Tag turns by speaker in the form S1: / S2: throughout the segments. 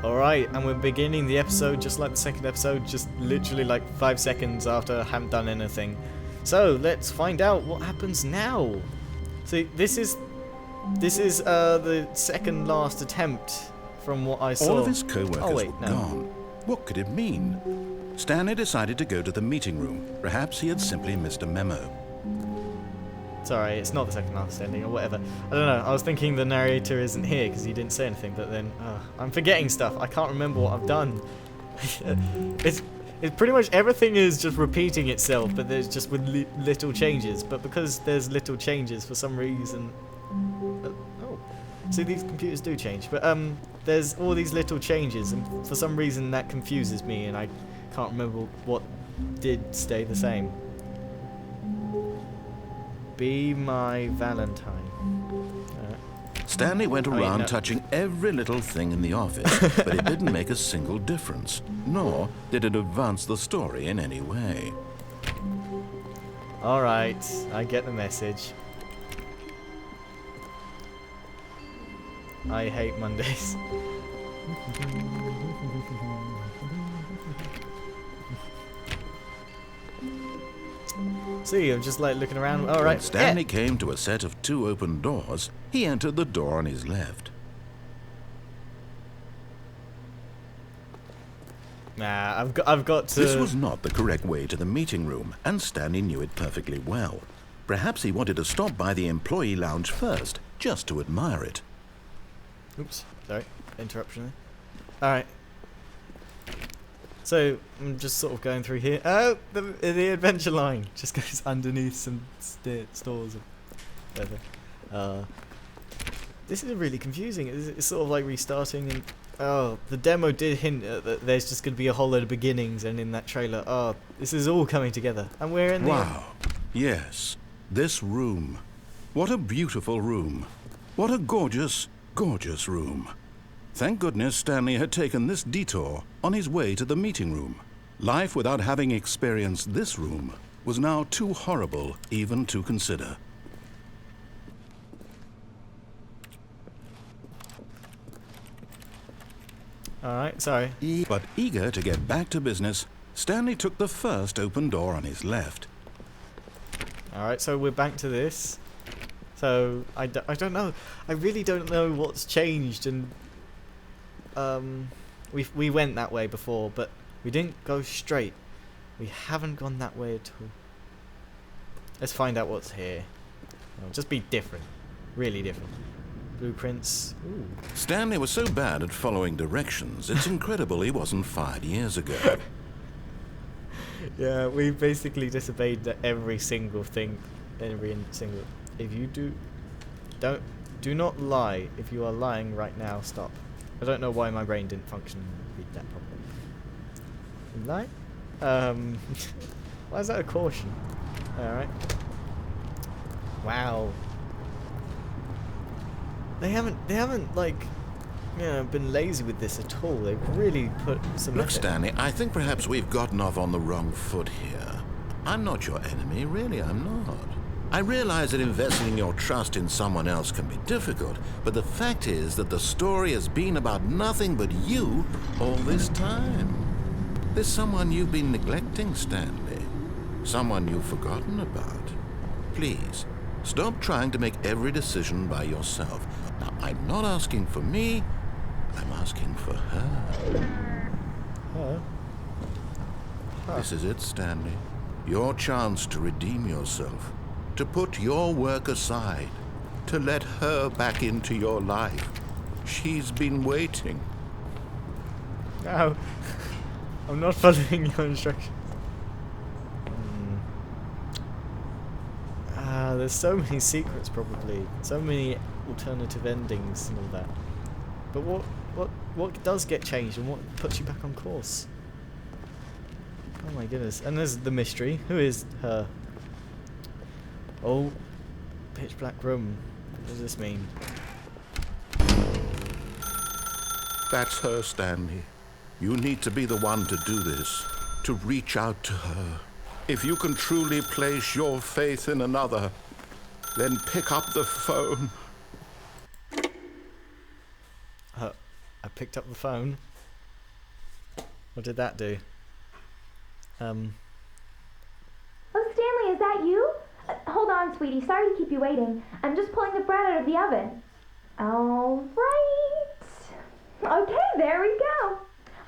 S1: Alright, and we're beginning the episode just like the second episode, just literally like 5 seconds after I haven't done anything. So, let's find out what happens now. See, this is the second last attempt from what I saw.
S2: All of his co-workers were
S1: no.
S2: gone. What could it mean? Stanley decided to go to the meeting room. Perhaps he had simply missed a memo.
S1: Sorry, it's not the second last ending or whatever. I don't know, I was thinking the narrator isn't here because he didn't say anything, but then I'm forgetting stuff. I can't remember what I've done. It's pretty much everything is just repeating itself, but there's just with little changes. But because there's little changes for some reason... see, these computers do change, but there's all these little changes, and for some reason that confuses me, and I can't remember what did stay the same. Be my Valentine.
S2: Stanley went around touching every little thing in the office, but it didn't make a single difference, nor did it advance the story in any way.
S1: Alright, I get the message. I hate Mondays. See, I'm just like looking around. All right.
S2: When Stanley came to a set of 2 open doors, he entered the door on his left.
S1: Nah, I've got to...
S2: This was not the correct way to the meeting room, and Stanley knew it perfectly well. Perhaps he wanted to stop by the employee lounge first, just to admire it.
S1: Oops, sorry, interruption there. Alright. So, I'm just sort of going through here. Oh, the adventure line just goes underneath some stores or whatever. This is really confusing. It's sort of like restarting and... Oh, the demo did hint that there's just going to be a whole load of beginnings, and in that trailer, oh, this is all coming together. And we're in the...
S2: Wow. Yes, this room. What a beautiful room. What a gorgeous, gorgeous room. Thank goodness Stanley had taken this detour on his way to the meeting room. Life without having experienced this room was now too horrible even to consider.
S1: Alright, sorry.
S2: But eager to get back to business, Stanley took the first open door on his left.
S1: Alright, so we're back to this. So, I don't know. I really don't know what's changed, and... We went that way before, but we didn't go straight. We haven't gone that way at all. Let's find out what's here. It'll just be different. Really different. Blueprints. Ooh.
S2: Stanley was so bad at following directions, it's incredible he wasn't fired years ago.
S1: Yeah, we basically disobeyed every single thing. Every single... If you do not lie. If you are lying right now, stop. I don't know why my brain didn't function and read that properly. Lie? Why is that a caution? Alright. Wow. They haven't like, you know, been lazy with this at all. They've really put some
S2: Look,
S1: effort.
S2: Stanley, I think perhaps we've gotten off on the wrong foot here. I'm not your enemy, really, I'm not. I realize that investing your trust in someone else can be difficult, but the fact is that the story has been about nothing but you all this time. There's someone you've been neglecting, Stanley. Someone you've forgotten about. Please, stop trying to make every decision by yourself. Now, I'm not asking for me, I'm asking for her.
S1: Huh?
S2: This is it, Stanley. Your chance to redeem yourself. To put your work aside, to let her back into your life. She's been waiting.
S1: No. I'm not following your instructions. There's so many secrets, probably. So many alternative endings and all that. But what does get changed and what puts you back on course? Oh my goodness. And there's the mystery. Who is her? Oh, pitch black room. What does this mean?
S2: That's her, Stanley. You need to be the one to do this, to reach out to her. If you can truly place your faith in another, then pick up the phone.
S1: I picked up the phone. What did that do?
S3: Oh, Stanley, is that you? Hold on, sweetie. Sorry to keep you waiting. I'm just pulling the bread out of the oven. All right. Okay, there we go.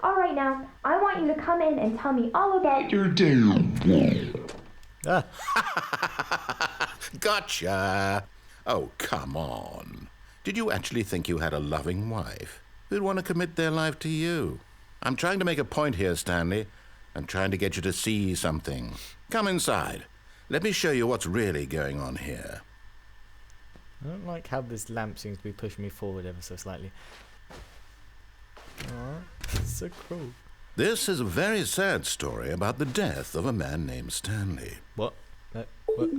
S3: All right, now, I want you to come in and tell me all about your day.
S1: Ah.
S2: Gotcha! Oh, come on. Did you actually think you had a loving wife who'd want to commit their life to you? I'm trying to make a point here, Stanley. I'm trying to get you to see something. Come inside. Let me show you what's really going on here.
S1: I don't like how this lamp seems to be pushing me forward ever so slightly. Aw, it's so cruel.
S2: This is a very sad story about the death of a man named Stanley.
S1: What? What?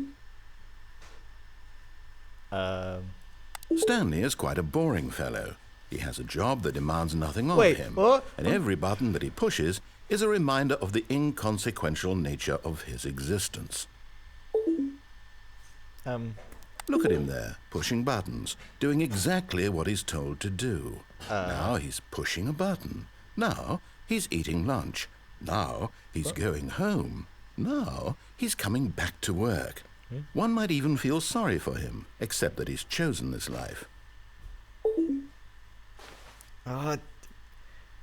S2: Stanley is quite a boring fellow. He has a job that demands nothing of
S1: Wait,
S2: him.
S1: what?
S2: And every button that he pushes is a reminder of the inconsequential nature of his existence. Look at him there, pushing buttons, doing exactly what he's told to do. Now he's pushing a button. Now he's eating lunch. Now he's going home. Now he's coming back to work. One might even feel sorry for him, except that he's chosen this life.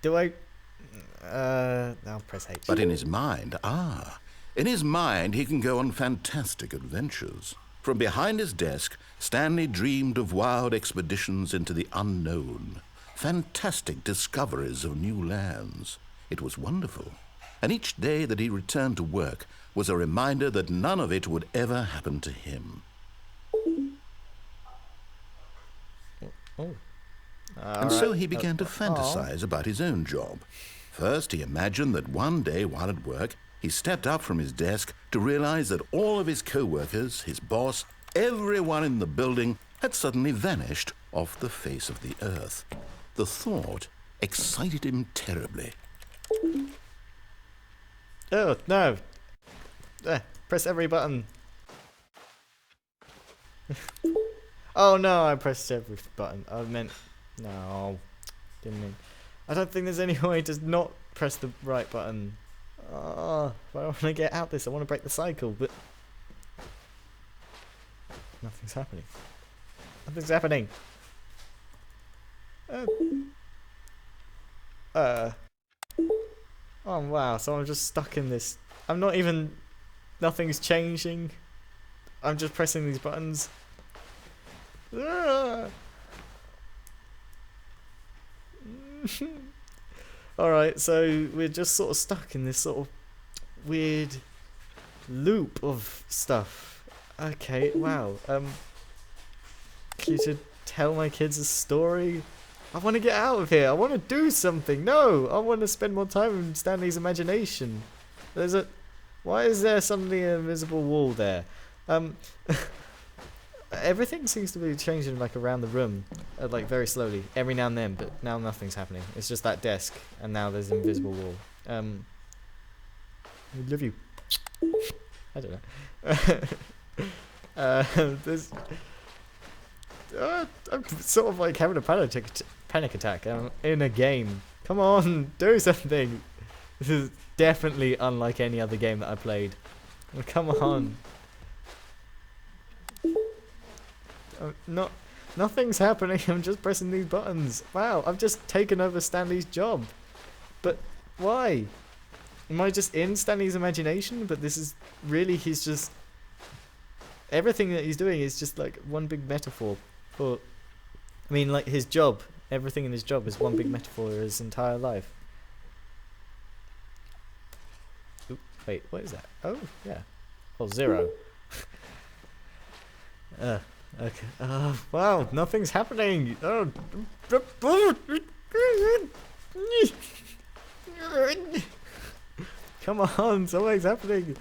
S1: Do I... I'll press H.
S2: But in his mind, in his mind he can go on fantastic adventures. From behind his desk, Stanley dreamed of wild expeditions into the unknown, fantastic discoveries of new lands. It was wonderful. And each day that he returned to work was a reminder that none of it would ever happen to him. And so he began to fantasize about his own job. First, he imagined that one day while at work, he stepped up from his desk to realize that all of his co-workers, his boss, everyone in the building had suddenly vanished off the face of the earth. The thought excited him terribly.
S1: Oh, no. Press every button. Oh, no, I pressed every button. I meant... No. Didn't mean... I don't think there's any way to not press the right button. Oh, I want to get out this. I want to break the cycle, but... Nothing's happening. Nothing's happening. Oh, wow. So I'm just stuck in this. I'm not even... Nothing's changing. I'm just pressing these buttons. Alright, so we're just sort of stuck in this sort of weird loop of stuff. Okay, wow. Can you tell my kids a story? I want to get out of here. I want to do something. No, I want to spend more time in Stanley's imagination. There's a... Why is there suddenly an invisible wall there? Everything seems to be changing like around the room, like very slowly, every now and then, but now nothing's happening. It's just that desk, and now there's an invisible wall. I love you. I don't know. There's... I'm sort of like having a panic attack in a game. Come on, do something. This is definitely unlike any other game that I played. Come on. Nothing's happening. I'm just pressing these buttons. Wow, I've just taken over Stanley's job. But why? Am I just in Stanley's imagination? But this is really, he's just... Everything that he's doing is just like one big metaphor for... I mean, like his job. Everything in his job is one big metaphor for his entire life. Oop, wait, what is that? Oh, yeah. Oh, 0. Okay. Wow, nothing's happening. Oh. Come on, something's happening.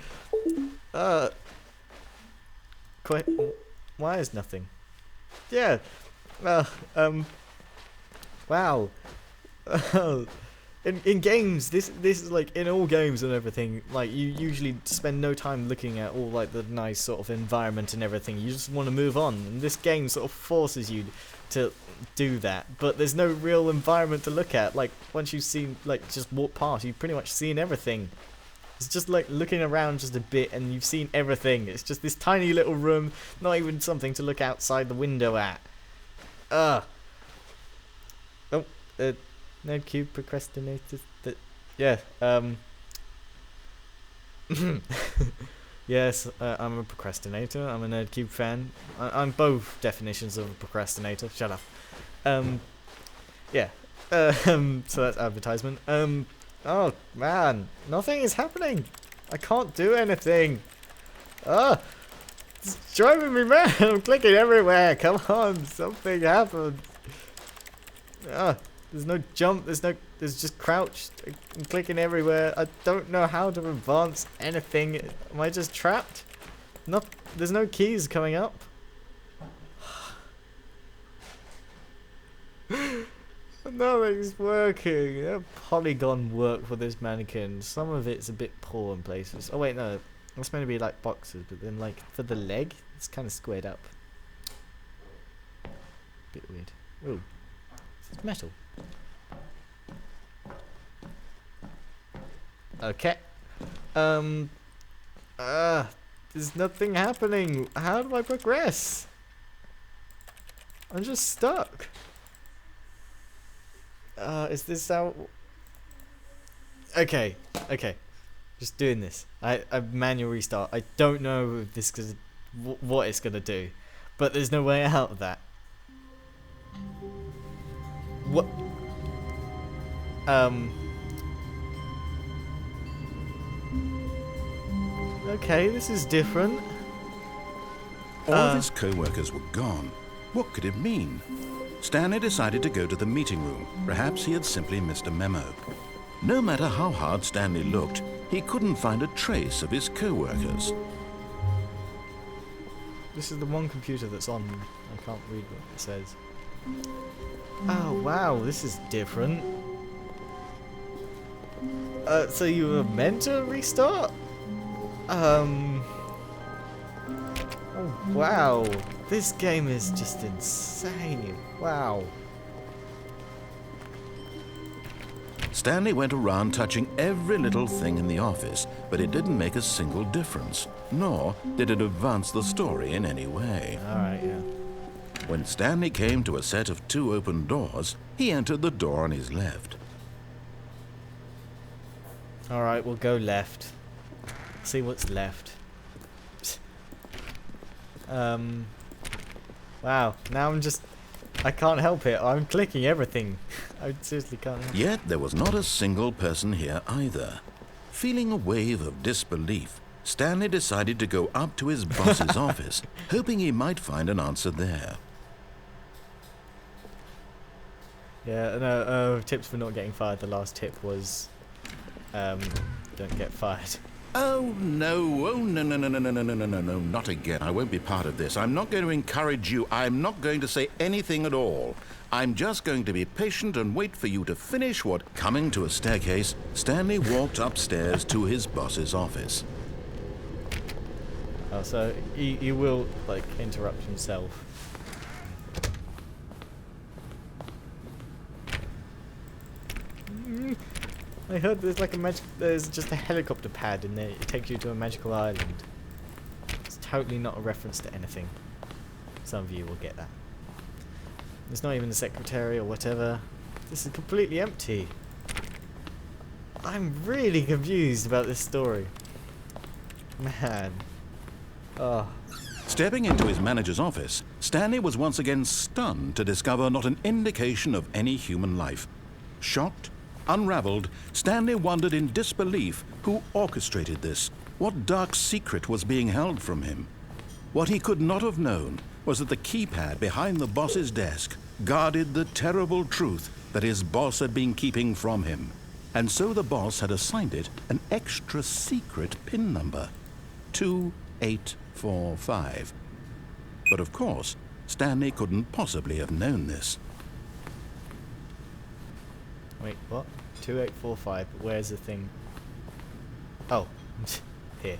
S1: Quite. Why is nothing? Yeah. Wow. In games, this is like in all games and everything. Like you usually spend no time looking at all like the nice sort of environment and everything. You just want to move on. And this game sort of forces you to do that. But there's no real environment to look at. Like once you've seen like just walk past, you've pretty much seen everything. It's just like looking around just a bit and you've seen everything. It's just this tiny little room, not even something to look outside the window at. Oh, Nerd Cube procrastinators. Yeah. Yes, I'm a procrastinator. I'm a Nerd Cube fan. I'm both definitions of a procrastinator. Shut up. Yeah. So that's advertisement. Oh man, nothing is happening. I can't do anything. It's driving me mad. I'm clicking everywhere. Come on, something happened. There's no jump, there's just crouch. I'm clicking everywhere. I don't know how to advance anything. Am I just trapped? There's no keys coming up. Nothing's working. A polygon work for this mannequin. Some of it's a bit poor in places. Oh wait, no. It's meant to be like boxes, but then like for the leg, it's kind of squared up. Bit weird. Ooh. It's metal. Okay. There's nothing happening. How do I progress? I'm just stuck. Is this how... Okay. Just doing this. I manual restart. I don't know if this is what it's gonna do, but there's no way out of that. What? Okay, this is different.
S2: All of his co-workers were gone. What could it mean? Stanley decided to go to the meeting room. Perhaps he had simply missed a memo. No matter how hard Stanley looked, he couldn't find a trace of his co-workers.
S1: This is the one computer that's on. I can't read what it says. Oh wow, this is different. So you were meant to restart? Oh wow, this game is just insane. Wow.
S2: Stanley went around touching every little thing in the office, but it didn't make a single difference, nor did it advance the story in any way.
S1: Alright, yeah.
S2: When Stanley came to a set of 2 open doors, he entered the door on his left.
S1: Alright, we'll go left. See what's left. Wow, now I can't help it. I'm clicking everything. I seriously can't help it.
S2: Yet there was not a single person here either. Feeling a wave of disbelief, Stanley decided to go up to his boss's office, hoping he might find an answer there.
S1: Yeah, no, tips for not getting fired. The last tip was, don't get fired.
S2: Oh no, no, not again. I won't be part of this. I'm not going to encourage you. I'm not going to say anything at all. I'm just going to be patient and wait for you to finish what... Coming to a staircase, Stanley walked upstairs to his boss's office.
S1: Oh, so he will, like, interrupt himself. I heard there's just a helicopter pad in there. It takes you to a magical island. It's totally not a reference to anything. Some of you will get that. There's not even a secretary or whatever. This is completely empty. I'm really confused about this story. Man. Oh.
S2: Stepping into his manager's office, Stanley was once again stunned to discover not an indication of any human life. Shocked, unraveled, Stanley wondered in disbelief who orchestrated this. What dark secret was being held from him? What he could not have known was that the keypad behind the boss's desk guarded the terrible truth that his boss had been keeping from him. And so the boss had assigned it an extra secret PIN number, 2845. But of course, Stanley couldn't possibly have known this.
S1: Wait, what? 2845. Where's the thing? Oh, here.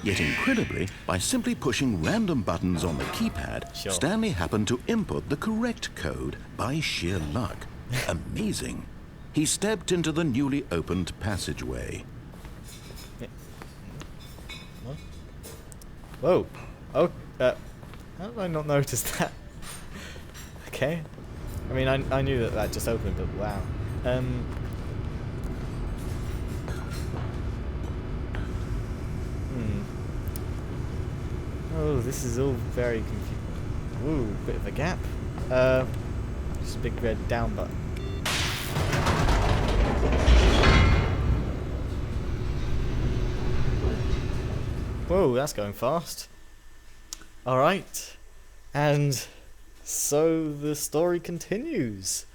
S2: Yet incredibly, by simply pushing random buttons on the keypad,
S1: Sure.
S2: Stanley happened to input the correct code by sheer luck. Amazing. He stepped into the newly opened passageway.
S1: What? Whoa. Oh, how did I not notice that? Okay. I mean, I knew that just opened, but wow. Oh, this is all very confusing. Ooh, bit of a gap. Just a big red down button. Whoa, that's going fast. Alright. And so the story continues.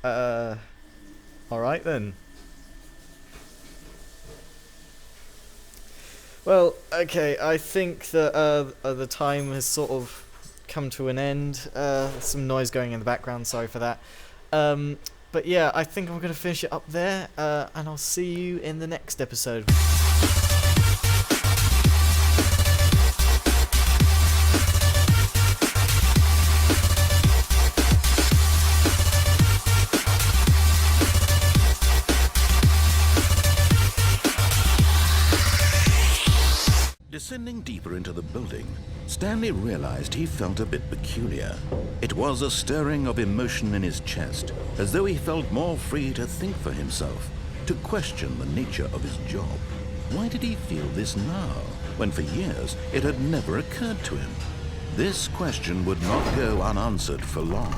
S1: Alright then. Well, okay, I think that the time has sort of come to an end. Some noise going in the background, sorry for that. But yeah, I think I'm going to finish it up there, and I'll see you in the next episode.
S2: Descending deeper into the building, Stanley realized he felt a bit peculiar. It was a stirring of emotion in his chest, as though he felt more free to think for himself, to question the nature of his job. Why did he feel this now, when for years it had never occurred to him? This question would not go unanswered for long.